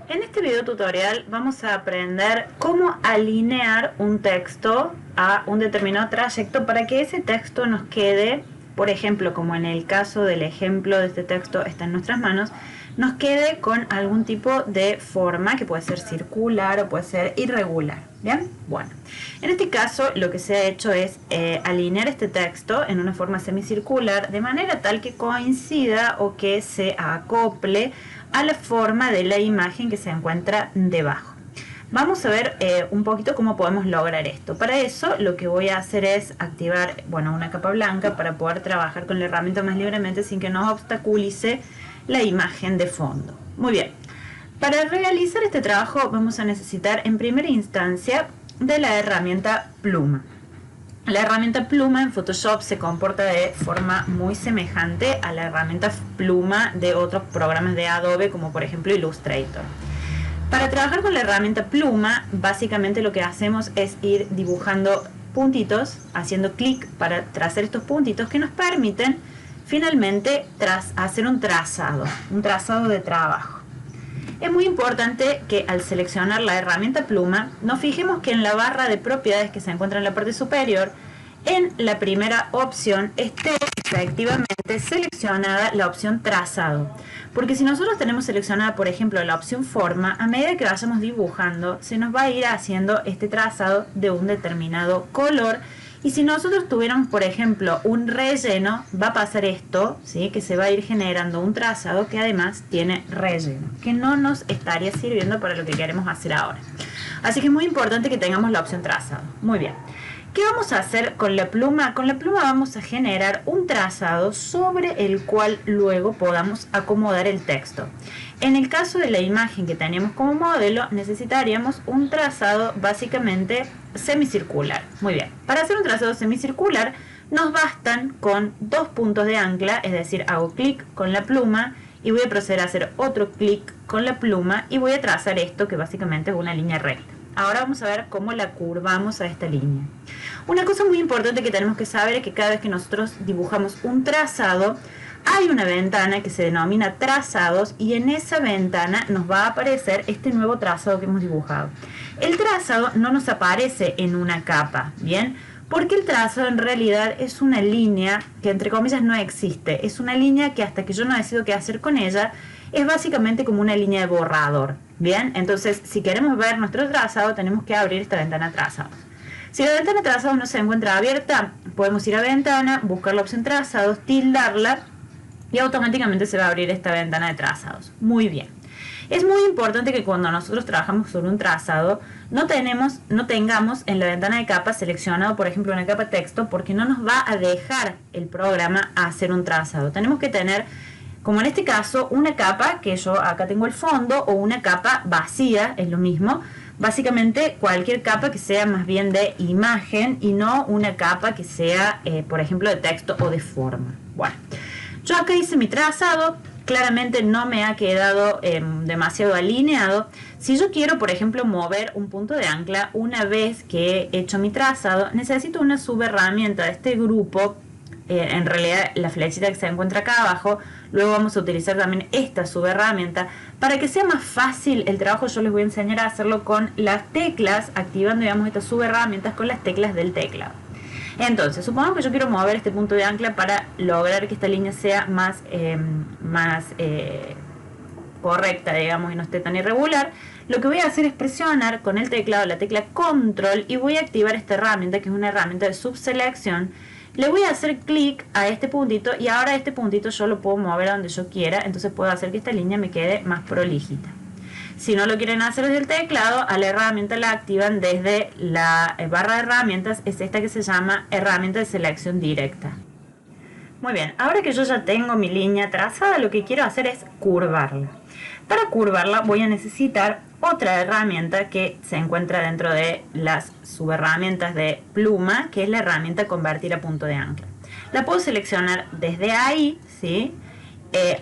En este video tutorial vamos a aprender cómo alinear un texto a un determinado trayecto para que ese texto nos quede, por ejemplo, como en el caso del ejemplo de este texto está en nuestras manos, nos quede con algún tipo de forma que puede ser circular o puede ser irregular. ¿Bien? Bueno, en este caso lo que se ha hecho es alinear este texto en una forma semicircular de manera tal que coincida o que se acople a la forma de la imagen que se encuentra debajo. Vamos a ver un poquito cómo podemos lograr esto. Para eso lo que voy a hacer es activar una capa blanca para poder trabajar con la herramienta más libremente sin que nos obstaculice la imagen de fondo. Muy bien. Para realizar este trabajo vamos a necesitar en primera instancia de la herramienta pluma. La herramienta pluma en Photoshop se comporta de forma muy semejante a la herramienta pluma de otros programas de Adobe como por ejemplo Illustrator. Para trabajar con la herramienta pluma básicamente lo que hacemos es ir dibujando puntitos, haciendo clic para trazar estos puntitos que nos permiten finalmente hacer un trazado de trabajo. Es muy importante que al seleccionar la herramienta pluma nos fijemos que en la barra de propiedades que se encuentra en la parte superior, en la primera opción esté efectivamente seleccionada la opción trazado. Porque si nosotros tenemos seleccionada, por ejemplo, la opción forma, a medida que vayamos dibujando, se nos va a ir haciendo este trazado de un determinado color. Y si nosotros tuviéramos, por ejemplo, un relleno, va a pasar esto, ¿sí? Que se va a ir generando un trazado que además tiene relleno, que no nos estaría sirviendo para lo que queremos hacer ahora. Así que es muy importante que tengamos la opción trazado. Muy bien. ¿Qué vamos a hacer con la pluma? Con la pluma vamos a generar un trazado sobre el cual luego podamos acomodar el texto. En el caso de la imagen que tenemos como modelo, necesitaríamos un trazado básicamente semicircular. Muy bien, para hacer un trazado semicircular nos bastan con dos puntos de ancla, es decir, hago clic con la pluma y voy a proceder a hacer otro clic con la pluma y voy a trazar esto que básicamente es una línea recta. Ahora vamos a ver cómo la curvamos a esta línea. Una cosa muy importante que tenemos que saber es que cada vez que nosotros dibujamos un trazado, hay una ventana que se denomina trazados y en esa ventana nos va a aparecer este nuevo trazado que hemos dibujado. El trazado no nos aparece en una capa, ¿bien? Porque el trazado en realidad es una línea que entre comillas no existe. Es una línea que hasta que yo no decido qué hacer con ella, es básicamente como una línea de borrador. Bien, entonces si queremos ver nuestro trazado tenemos que abrir esta ventana trazados. Si la ventana trazados no se encuentra abierta, podemos ir a ventana, buscar la opción trazados, tildarla y automáticamente se va a abrir esta ventana de trazados. Muy bien. Es muy importante que cuando nosotros trabajamos sobre un trazado no tengamos en la ventana de capas seleccionado, por ejemplo, una capa texto, porque no nos va a dejar el programa hacer un trazado. Tenemos que tener, como en este caso, una capa, que yo acá tengo el fondo, o una capa vacía, es lo mismo. Básicamente cualquier capa que sea más bien de imagen y no una capa que sea, por ejemplo, de texto o de forma. Bueno, yo acá hice mi trazado. Claramente no me ha quedado demasiado alineado. Si yo quiero, por ejemplo, mover un punto de ancla una vez que he hecho mi trazado, necesito una subherramienta de este grupo. En realidad la flechita que se encuentra acá abajo. Luego vamos a utilizar también esta subherramienta. Para que sea más fácil el trabajo, yo les voy a enseñar a hacerlo con las teclas, activando, digamos, estas subherramientas con las teclas del teclado. Entonces, supongamos que yo quiero mover este punto de ancla para lograr que esta línea sea más correcta, digamos, y no esté tan irregular. Lo que voy a hacer es presionar con el teclado la tecla Control y voy a activar esta herramienta, que es una herramienta de subselección. Le voy a hacer clic a este puntito y ahora este puntito yo lo puedo mover a donde yo quiera, entonces puedo hacer que esta línea me quede más prolijita. Si no lo quieren hacer desde el teclado, a la herramienta la activan desde la barra de herramientas, es esta que se llama herramienta de selección directa. Muy bien, ahora que yo ya tengo mi línea trazada, lo que quiero hacer es curvarla. Para curvarla voy a necesitar otra herramienta que se encuentra dentro de las subherramientas de pluma, que es la herramienta convertir a punto de ancla. La puedo seleccionar desde ahí, ¿sí?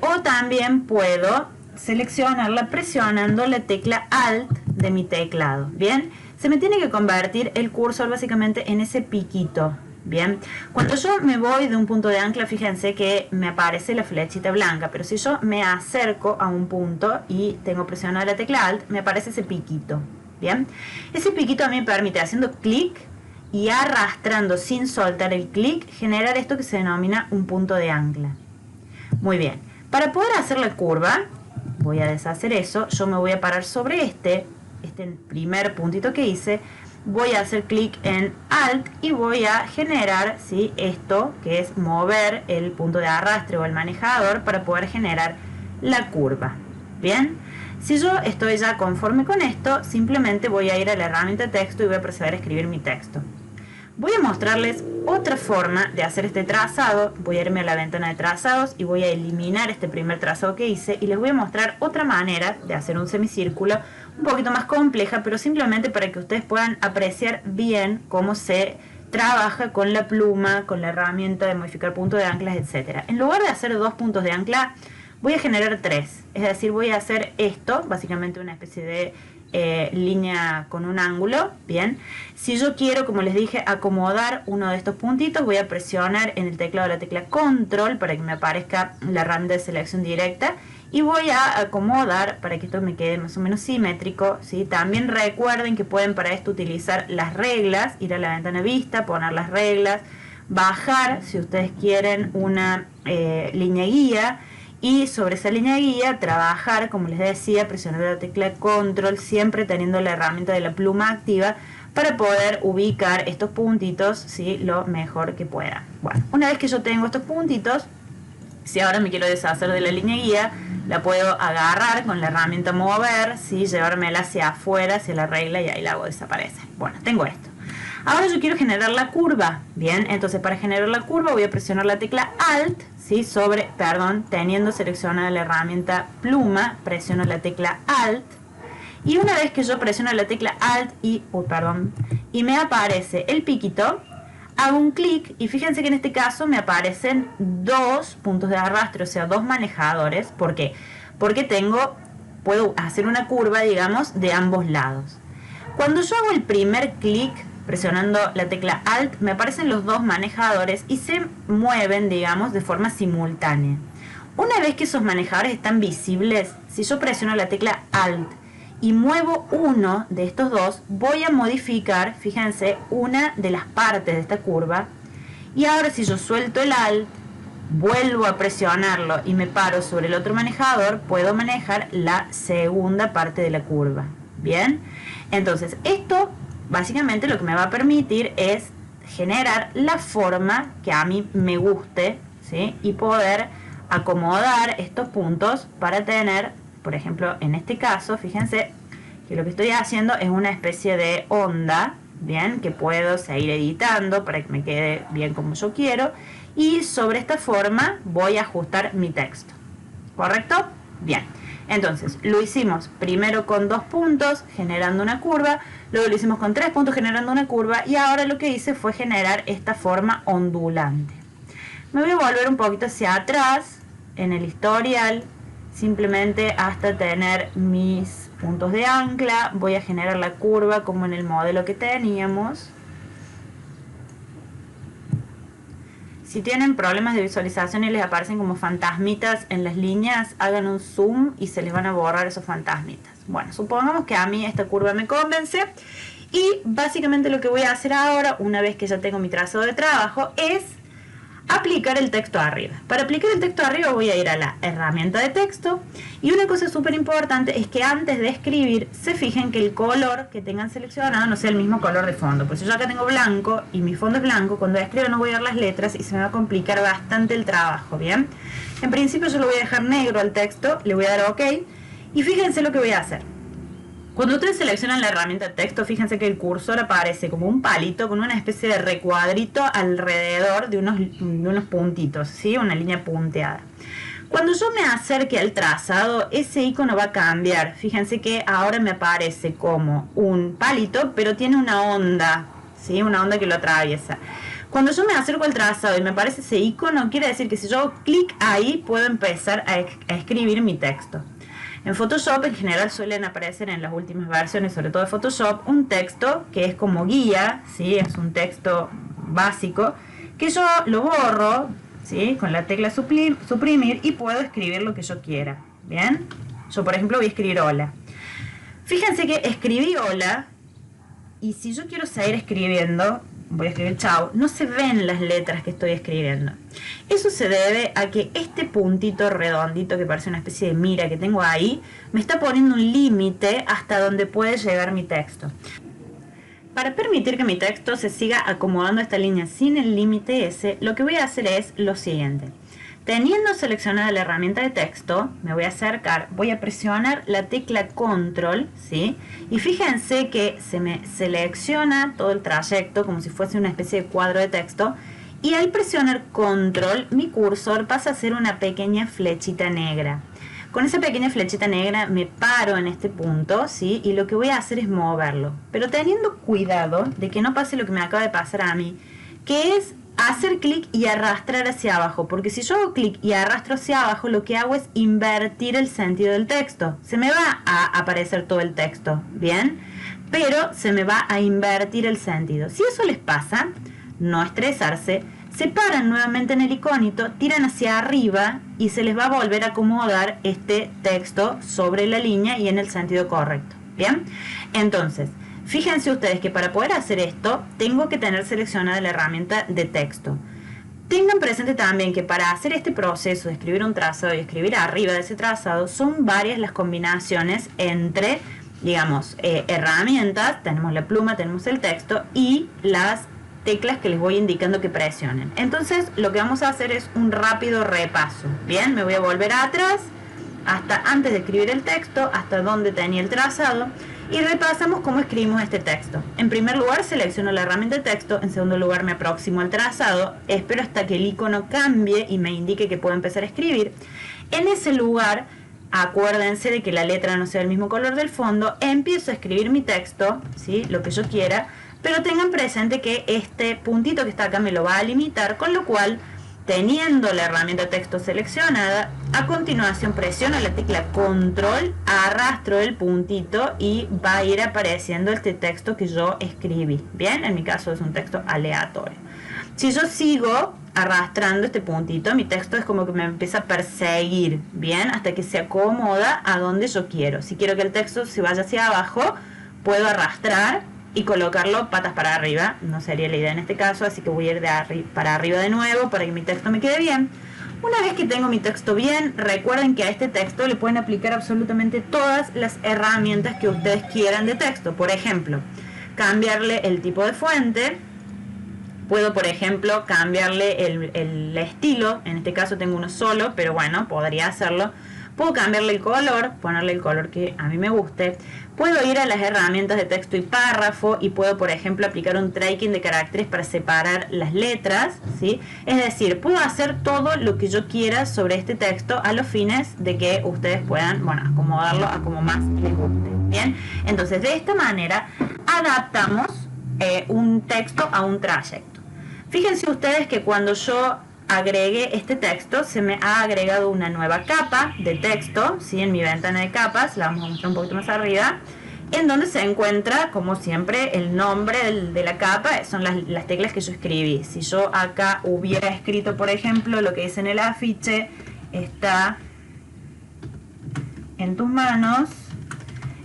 O también puedo seleccionarla presionando la tecla Alt de mi teclado. Bien, se me tiene que convertir el cursor básicamente en ese piquito. Bien, cuando yo me voy de un punto de ancla, fíjense que me aparece la flechita blanca, pero si yo me acerco a un punto y tengo presionada la tecla Alt, me aparece ese piquito. Bien, ese piquito a mí me permite, haciendo clic y arrastrando sin soltar el clic, generar esto que se denomina un punto de ancla. Muy bien, para poder hacer la curva, voy a deshacer eso, yo me voy a parar sobre este primer puntito que hice, voy a hacer clic en Alt y voy a generar, ¿sí?, esto que es mover el punto de arrastre o el manejador para poder generar la curva. Bien, si yo estoy ya conforme con esto, simplemente voy a ir a la herramienta texto y voy a proceder a escribir mi texto. Voy a mostrarles otra forma de hacer este trazado. Voy a irme a la ventana de trazados y voy a eliminar este primer trazado que hice y les voy a mostrar otra manera de hacer un semicírculo un poquito más compleja, pero simplemente para que ustedes puedan apreciar bien cómo se trabaja con la pluma, con la herramienta de modificar puntos de anclas, etc. En lugar de hacer 2 puntos de ancla, voy a generar 3. Es decir, voy a hacer esto, básicamente una especie de línea con un ángulo. Bien, si yo quiero, como les dije, acomodar uno de estos puntitos, voy a presionar en el teclado la tecla control para que me aparezca la herramienta de selección directa y voy a acomodar para que esto me quede más o menos simétrico, ¿sí? También recuerden que pueden para esto utilizar las reglas, ir a la ventana vista, poner las reglas, bajar si ustedes quieren una línea guía, y sobre esa línea de guía trabajar, como les decía, presionando la tecla control, siempre teniendo la herramienta de la pluma activa para poder ubicar estos puntitos, ¿sí?, lo mejor que pueda. Bueno, una vez que yo tengo estos puntitos, si ahora me quiero deshacer de la línea de guía, la puedo agarrar con la herramienta mover, ¿sí?, llevármela hacia afuera, hacia la regla, y ahí la hago desaparecer. Bueno, tengo esto. Ahora yo quiero generar la curva. Bien, entonces para generar la curva voy a presionar la tecla Alt, ¿sí?, teniendo seleccionada la herramienta pluma, presiono la tecla Alt. Y una vez que yo presiono la tecla Alt y me aparece el piquito, hago un clic y fíjense que en este caso me aparecen 2 puntos de arrastre, o sea, 2 manejadores. ¿Por qué? Porque puedo hacer una curva, digamos, de ambos lados. Cuando yo hago el primer clic, presionando la tecla Alt, me aparecen los 2 manejadores y se mueven, digamos, de forma simultánea. Una vez que esos manejadores están visibles, si yo presiono la tecla Alt y muevo uno de estos 2, voy a modificar, fíjense, una de las partes de esta curva. Y ahora si yo suelto el Alt, vuelvo a presionarlo y me paro sobre el otro manejador, puedo manejar la segunda parte de la curva. Bien, entonces esto básicamente lo que me va a permitir es generar la forma que a mí me guste, ¿sí?, y poder acomodar estos puntos para tener, por ejemplo, en este caso, fíjense que lo que estoy haciendo es una especie de onda, bien, que puedo seguir editando para que me quede bien como yo quiero, y sobre esta forma voy a ajustar mi texto. ¿Correcto? Bien. Entonces, lo hicimos primero con 2 puntos, generando una curva, luego lo hicimos con 3 puntos, generando una curva, y ahora lo que hice fue generar esta forma ondulante. Me voy a volver un poquito hacia atrás en el historial, simplemente hasta tener mis puntos de ancla. Voy a generar la curva como en el modelo que teníamos. Si tienen problemas de visualización y les aparecen como fantasmitas en las líneas, hagan un zoom y se les van a borrar esos fantasmitas. Bueno, supongamos que a mí esta curva me convence y básicamente lo que voy a hacer ahora, una vez que ya tengo mi trazado de trabajo, es aplicar el texto arriba. Para aplicar el texto arriba voy a ir a la herramienta de texto y una cosa súper importante es que antes de escribir se fijen que el color que tengan seleccionado no sea el mismo color de fondo. Pues si yo acá tengo blanco y mi fondo es blanco, cuando escribo no voy a ver las letras y se me va a complicar bastante el trabajo, ¿bien? En principio yo lo voy a dejar negro al texto, le voy a dar OK y fíjense lo que voy a hacer. Cuando ustedes seleccionan la herramienta de texto, fíjense que el cursor aparece como un palito con una especie de recuadrito alrededor de unos puntitos, ¿sí? Una línea punteada. Cuando yo me acerque al trazado, ese icono va a cambiar. Fíjense que ahora me aparece como un palito, pero tiene una onda, ¿sí? Una onda que lo atraviesa. Cuando yo me acerco al trazado y me aparece ese icono, quiere decir que si yo hago clic ahí, puedo empezar a escribir mi texto. En Photoshop en general suelen aparecer en las últimas versiones, sobre todo de Photoshop, un texto que es como guía, ¿sí? Es un texto básico, que yo lo borro, ¿sí? Con la tecla suprimir y puedo escribir lo que yo quiera. ¿Bien? Yo, por ejemplo, voy a escribir hola. Fíjense que escribí hola y si yo quiero seguir escribiendo, voy a escribir chao, no se ven las letras que estoy escribiendo. Eso se debe a que este puntito redondito que parece una especie de mira que tengo ahí, me está poniendo un límite hasta donde puede llegar mi texto. Para permitir que mi texto se siga acomodando esta línea sin el límite ese, lo que voy a hacer es lo siguiente. Teniendo seleccionada la herramienta de texto, me voy a acercar, voy a presionar la tecla control, ¿sí? Y fíjense que se me selecciona todo el trayecto como si fuese una especie de cuadro de texto. Y al presionar control, mi cursor pasa a ser una pequeña flechita negra. Con esa pequeña flechita negra me paro en este punto, ¿sí? Y lo que voy a hacer es moverlo. Pero teniendo cuidado de que no pase lo que me acaba de pasar a mí, que es hacer clic y arrastrar hacia abajo, porque si yo hago clic y arrastro hacia abajo, lo que hago es invertir el sentido del texto. Se me va a aparecer todo el texto, ¿bien? Pero se me va a invertir el sentido. Si eso les pasa, no estresarse, se paran nuevamente en el iconito, tiran hacia arriba y se les va a volver a acomodar este texto sobre la línea y en el sentido correcto, ¿bien? Entonces, fíjense ustedes que para poder hacer esto, tengo que tener seleccionada la herramienta de texto. Tengan presente también que para hacer este proceso de escribir un trazado y escribir arriba de ese trazado, son varias las combinaciones entre, digamos, herramientas, tenemos la pluma, tenemos el texto y las teclas que les voy indicando que presionen. Entonces, lo que vamos a hacer es un rápido repaso. Bien, me voy a volver atrás, hasta antes de escribir el texto, hasta donde tenía el trazado. Y repasamos cómo escribimos este texto. En primer lugar, selecciono la herramienta de texto. En segundo lugar, me aproximo al trazado. Espero hasta que el icono cambie y me indique que puedo empezar a escribir. En ese lugar, acuérdense de que la letra no sea del mismo color del fondo. Empiezo a escribir mi texto, ¿sí? Lo que yo quiera. Pero tengan presente que este puntito que está acá me lo va a limitar, con lo cual, teniendo la herramienta de texto seleccionada, a continuación presiono la tecla control, arrastro el puntito y va a ir apareciendo este texto que yo escribí. Bien, en mi caso es un texto aleatorio. Si yo sigo arrastrando este puntito, mi texto es como que me empieza a perseguir, bien, hasta que se acomoda a donde yo quiero. Si quiero que el texto se vaya hacia abajo, puedo arrastrar y colocarlo patas para arriba. No sería la idea en este caso, así que voy a ir para arriba de nuevo para que mi texto me quede bien. Una vez que tengo mi texto bien, recuerden que a este texto le pueden aplicar absolutamente todas las herramientas que ustedes quieran de texto. Por ejemplo, cambiarle el tipo de fuente. Puedo, por ejemplo, cambiarle el estilo. En este caso tengo uno solo, pero bueno, podría hacerlo. Puedo cambiarle el color, ponerle el color que a mí me guste. Puedo ir a las herramientas de texto y párrafo y puedo, por ejemplo, aplicar un tracking de caracteres para separar las letras, ¿sí? Es decir, puedo hacer todo lo que yo quiera sobre este texto a los fines de que ustedes puedan, bueno, acomodarlo a como más les guste, ¿bien? Entonces, de esta manera, adaptamos un texto a un trayecto. Fíjense ustedes que cuando yo agregué este texto, se me ha agregado una nueva capa de texto, ¿sí? En mi ventana de capas, la vamos a mostrar un poquito más arriba, en donde se encuentra, como siempre, el nombre de la capa, son las teclas que yo escribí. Si yo acá hubiera escrito, por ejemplo, lo que dice en el afiche, está en tus manos,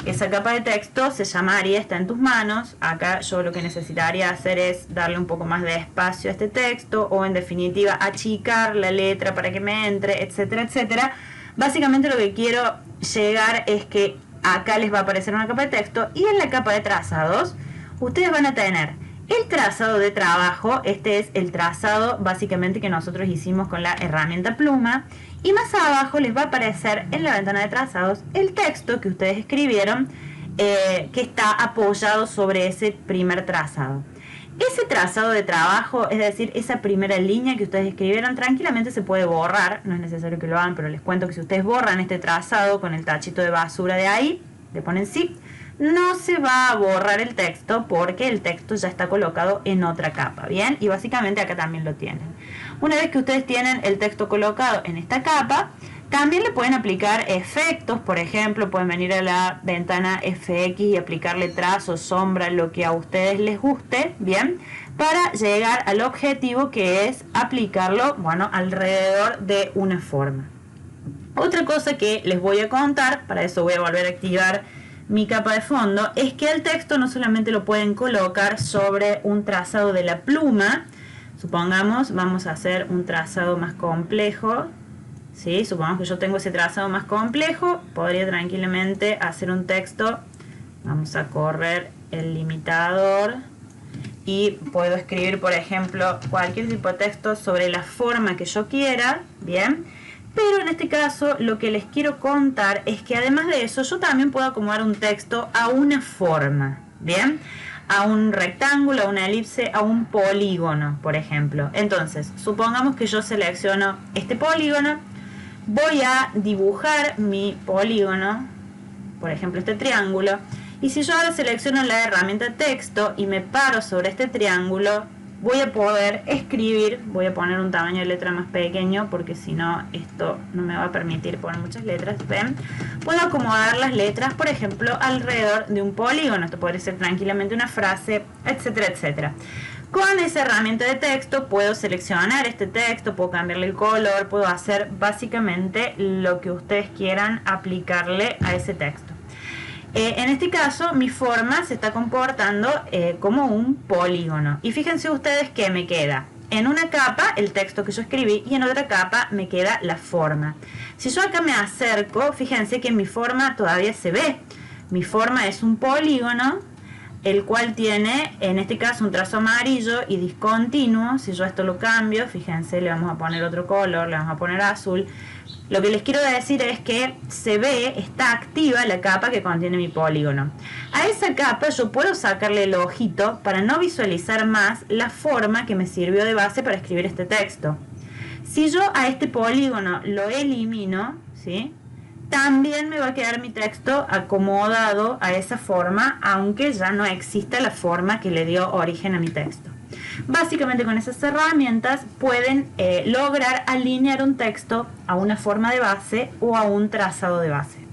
esa capa de texto se llamaría está en tus manos. Acá yo lo que necesitaría hacer es darle un poco más de espacio a este texto o en definitiva achicar la letra para que me entre, etcétera, etcétera. Básicamente lo que quiero llegar es que acá les va a aparecer una capa de texto y en la capa de trazados ustedes van a tener el trazado de trabajo. Este es el trazado básicamente que nosotros hicimos con la herramienta pluma. Y más abajo les va a aparecer en la ventana de trazados el texto que ustedes escribieron que está apoyado sobre ese primer trazado. Ese trazado de trabajo, es decir, esa primera línea que ustedes escribieron, tranquilamente se puede borrar. No es necesario que lo hagan, pero les cuento que si ustedes borran este trazado con el tachito de basura de ahí, le ponen zip, no se va a borrar el texto porque el texto ya está colocado en otra capa, ¿bien? Y básicamente acá también lo tienen. Una vez que ustedes tienen el texto colocado en esta capa, También le pueden aplicar efectos, por ejemplo, pueden venir a la ventana FX y aplicarle trazo, sombra, lo que a ustedes les guste, ¿bien? Para llegar al objetivo que es aplicarlo, bueno, alrededor de una forma. Otra cosa que les voy a contar, para eso voy a volver a activar mi capa de fondo, es que el texto no solamente lo pueden colocar sobre un trazado de la pluma. Supongamos, vamos a hacer un trazado más complejo, ¿sí? Supongamos que yo tengo ese trazado más complejo, podría tranquilamente hacer un texto. Vamos a correr el limitador y puedo escribir, por ejemplo, cualquier tipo de texto sobre la forma que yo quiera, ¿bien? Pero en este caso lo que les quiero contar es que además de eso yo también puedo acomodar un texto a una forma, ¿bien? A un rectángulo, a una elipse, a un polígono, por ejemplo. Entonces, supongamos que yo selecciono este polígono, voy a dibujar mi polígono, por ejemplo este triángulo, y si yo ahora selecciono la herramienta texto y me paro sobre este triángulo, voy a poder escribir, voy a poner un tamaño de letra más pequeño porque si no esto no me va a permitir poner muchas letras, ¿ven? Puedo acomodar las letras, por ejemplo, alrededor de un polígono, esto podría ser tranquilamente una frase, etcétera, etcétera. Con esa herramienta de texto puedo seleccionar este texto, puedo cambiarle el color, puedo hacer básicamente lo que ustedes quieran aplicarle a ese texto. En este caso mi forma se está comportando como un polígono y fíjense ustedes que me queda en una capa el texto que yo escribí y en otra capa me queda la forma. Si yo acá me acerco, fíjense que mi forma todavía se ve. Mi forma es un polígono, el cual tiene en este caso un trazo amarillo y discontinuo. Si yo esto lo cambio, fíjense, le vamos a poner otro color, le vamos a poner azul. Lo que les quiero decir es que se ve, está activa la capa que contiene mi polígono. A esa capa yo puedo sacarle el ojito para no visualizar más la forma que me sirvió de base para escribir este texto. Si yo a este polígono lo elimino, ¿sí?, también me va a quedar mi texto acomodado a esa forma, aunque ya no exista la forma que le dio origen a mi texto. Básicamente con esas herramientas pueden lograr alinear un texto a una forma de base o a un trazado de base.